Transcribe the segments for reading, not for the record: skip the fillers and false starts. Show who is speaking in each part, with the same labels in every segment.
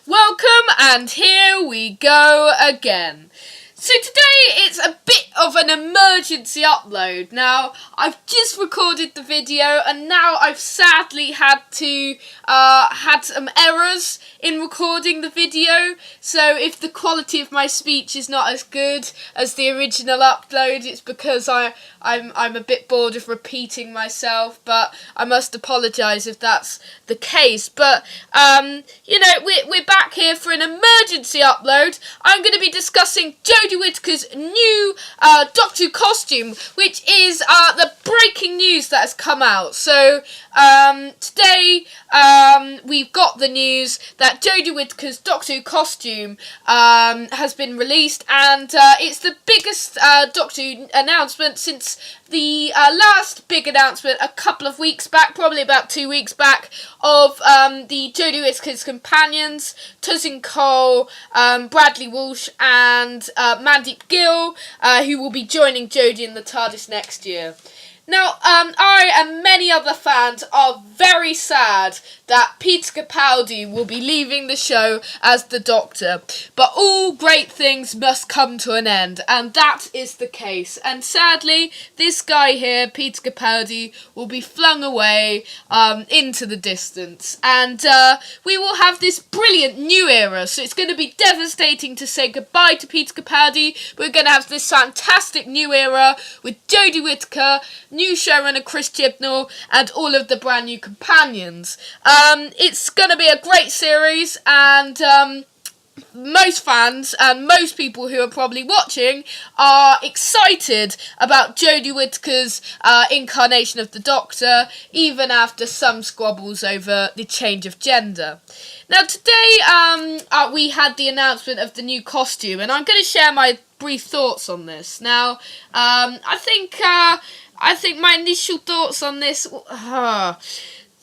Speaker 1: Welcome, and here we go again. So today it's a bit of an emergency upload. Now, I've just recorded the video and now I've sadly had some errors in recording the video. So if the quality of my speech is not as good as the original upload, it's because I'm a bit bored of repeating myself, but I must apologise if that's the case. But, we're back here for an emergency upload. I'm going to be discussing Jodie Whittaker's new Doctor Who costume, which is the breaking news that has come out. So today we've got the news that Jodie Whittaker's Doctor Who costume has been released, and it's the biggest Doctor Who announcement since the last big announcement a couple of weeks back, probably about 2 weeks back, of the Jodie Whittaker's companions, Tuzin Cole, Bradley Walsh and Mandeep Gill, who will be joining Jodie in the TARDIS next year. Now, I and many other fans are very sad that Peter Capaldi will be leaving the show as the Doctor, but all great things must come to an end, and that is the case. And sadly, this guy here, Peter Capaldi, will be flung away into the distance, and we will have this brilliant new era. So it's going to be devastating to say goodbye to Peter Capaldi. We're going to have this fantastic new era with Jodie Whittaker, new showrunner Chris Chibnall, and all of the brand new companions. It's going to be a great series, and most fans and most people who are probably watching are excited about Jodie Whittaker's incarnation of the Doctor, even after some squabbles over the change of gender. Now today we had the announcement of the new costume, and I'm going to share my brief thoughts on this. Now I think my initial thoughts on this...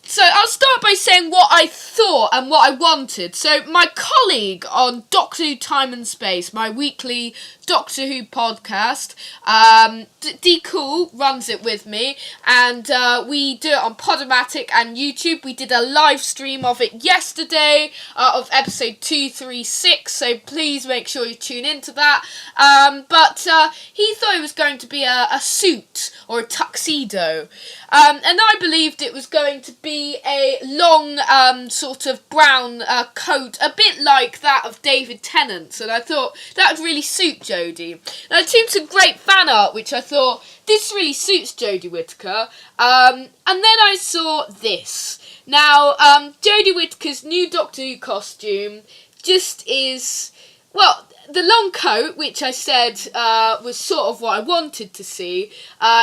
Speaker 1: So I'll start by saying what I thought and what I wanted. So my colleague on Doctor Who Time and Space, my weekly Doctor Who podcast, D Cool runs it with me, and we do it on Podomatic and YouTube. We did a live stream of it yesterday of episode 236, so please make sure you tune into that. But he thought it was going to be a suit or a tuxedo, and I believed it was going to be a long sort of brown coat, a bit like that of David Tennant's, and I thought that would really suit Jodie. Now, I'd seen some great fan art which I thought, this really suits Jodie Whittaker, and then I saw this. Now, Jodie Whittaker's new Doctor Who costume just is, well, the long coat, which I said was sort of what I wanted to see,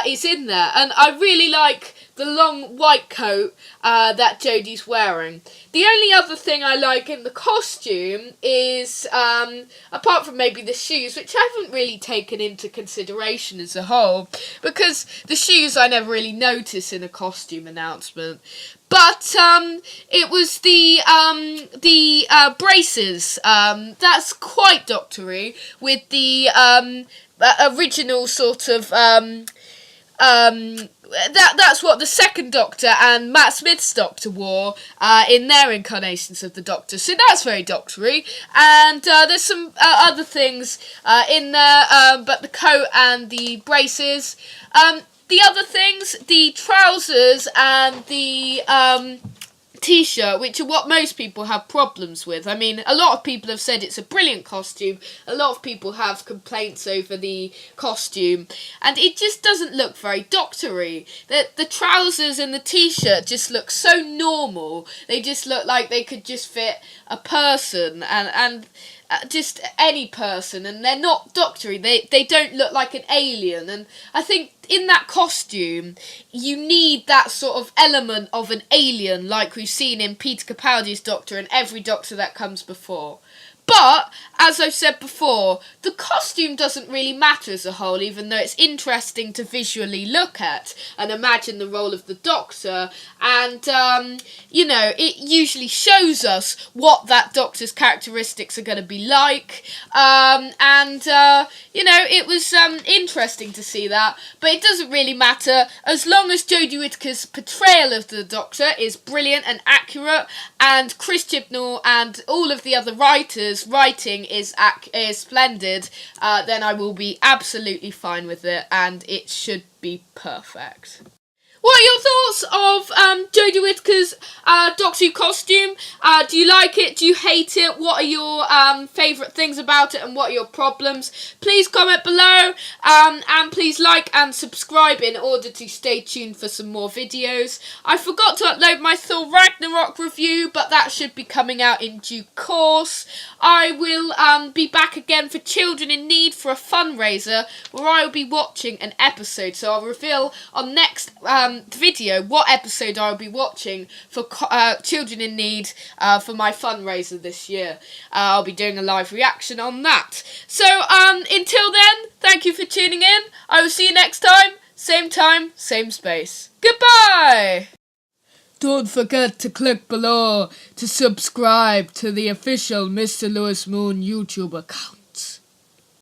Speaker 1: is in there, and I really like the long white coat that Jodie's wearing. The only other thing I like in the costume is, apart from maybe the shoes, which I haven't really taken into consideration as a whole, because the shoes I never really notice in a costume announcement. But it was the braces. That's quite Doctor-y, with the original sort of that's what the second Doctor and Matt Smith's Doctor wore in their incarnations of the Doctor. So that's very Doctor-y. And there's some other things in there, but the coat and the braces. The other things, the trousers and the t-shirt, which are what most people have problems with. I mean, a lot of people have said it's a brilliant costume. A lot of people have complaints over the costume, and it just doesn't look very Doctor-y. The trousers and the t-shirt just look so normal. They just look like they could just fit a person and just any person, and they're not Doctor-y. They don't look like an alien, and I think in that costume you need that sort of element of an alien like we've seen in Peter Capaldi's Doctor and every Doctor that comes before. But, as I've said before, the costume doesn't really matter as a whole, even though it's interesting to visually look at and imagine the role of the Doctor. And, it usually shows us what that Doctor's characteristics are going to be like. It was interesting to see that. But it doesn't really matter, as long as Jodie Whittaker's portrayal of the Doctor is brilliant and accurate, and Chris Chibnall and all of the other writers' writing is splendid, then I will be absolutely fine with it, and it should be perfect. What are your thoughts of Jodie Whittaker's Doctor Who costume? Do you like it? Do you hate it? What are your favourite things about it, and what are your problems? Please comment below, and please like and subscribe in order to stay tuned for some more videos. I forgot to upload my Thor Ragnarok review, but that should be coming out in due course. I will be back again for Children in Need for a fundraiser, where I will be watching an episode. So I'll reveal on next video what episode I'll be watching for Children in Need for my fundraiser this year. I'll be doing a live reaction on that. So until then, thank you for tuning in. I will see you next time, same space. Goodbye! Don't forget to click below to subscribe to the official Mr. Lewis Moon YouTube account.